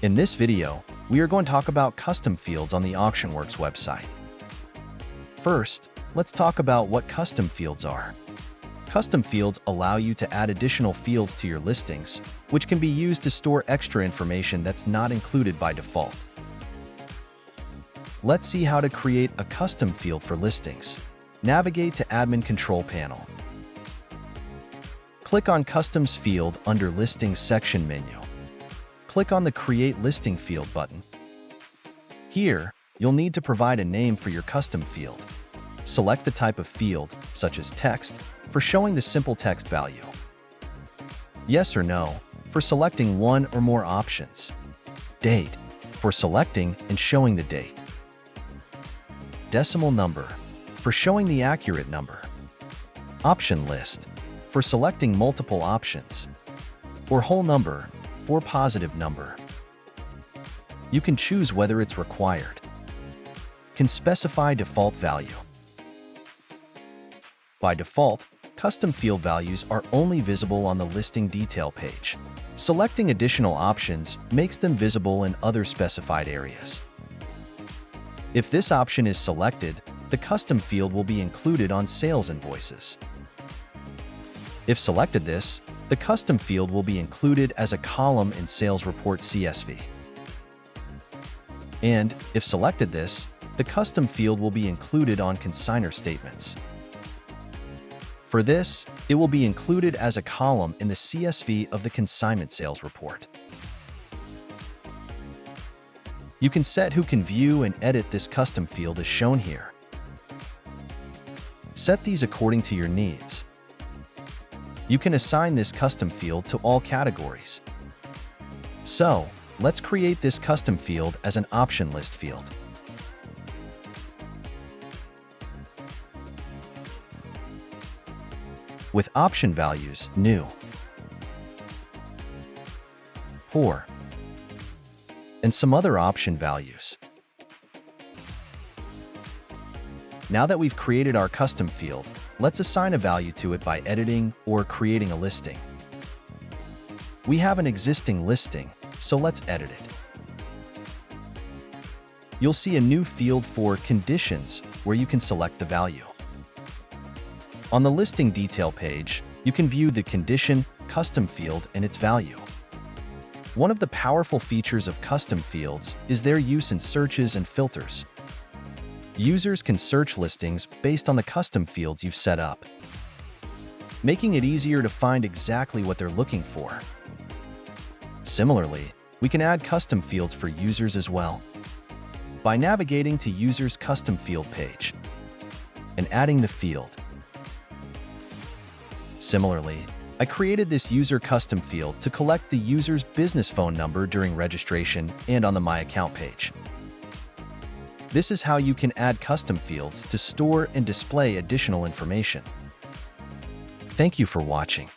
In this video, we are going to talk about custom fields on the AuctionWorx website. First, let's talk about what custom fields are. Custom fields allow you to add additional fields to your listings, which can be used to store extra information that's not included by default. Let's see how to create a custom field for listings. Navigate to Admin Control Panel. Click on Customs field under Listings section menu. Click on the Create Listing Field button. Here, you'll need to provide a name for your custom field. Select the type of field, such as text, for showing the simple text value. Yes or no, for selecting one or more options. Date, for selecting and showing the date. Decimal number, for showing the accurate number. Option list, for selecting multiple options. Or whole number, for positive number. You can choose whether it's required. Can specify default value. By default, custom field values are only visible on the listing detail page. Selecting additional options makes them visible in other specified areas. If this option is selected, the custom field will be included on sales invoices. If selected this, the custom field will be included as a column in Sales Report CSV. And, if selected this, the custom field will be included on consignor statements. For this, it will be included as a column in the CSV of the consignment sales report. You can set who can view and edit this custom field as shown here. Set these according to your needs. You can assign this custom field to all categories. So, let's create this custom field as an option list field. With option values, new, poor, and some other option values. Now that we've created our custom field, let's assign a value to it by editing or creating a listing. We have an existing listing, so let's edit it. You'll see a new field for conditions where you can select the value. On the listing detail page, you can view the condition, custom field, and its value. One of the powerful features of custom fields is their use in searches and filters. Users can search listings based on the custom fields you've set up, making it easier to find exactly what they're looking for. Similarly, we can add custom fields for users as well. By navigating to User's Custom Field page and adding the field. Similarly, I created this user custom field to collect the user's business phone number during registration and on the My Account page. This is how you can add custom fields to store and display additional information. Thank you for watching.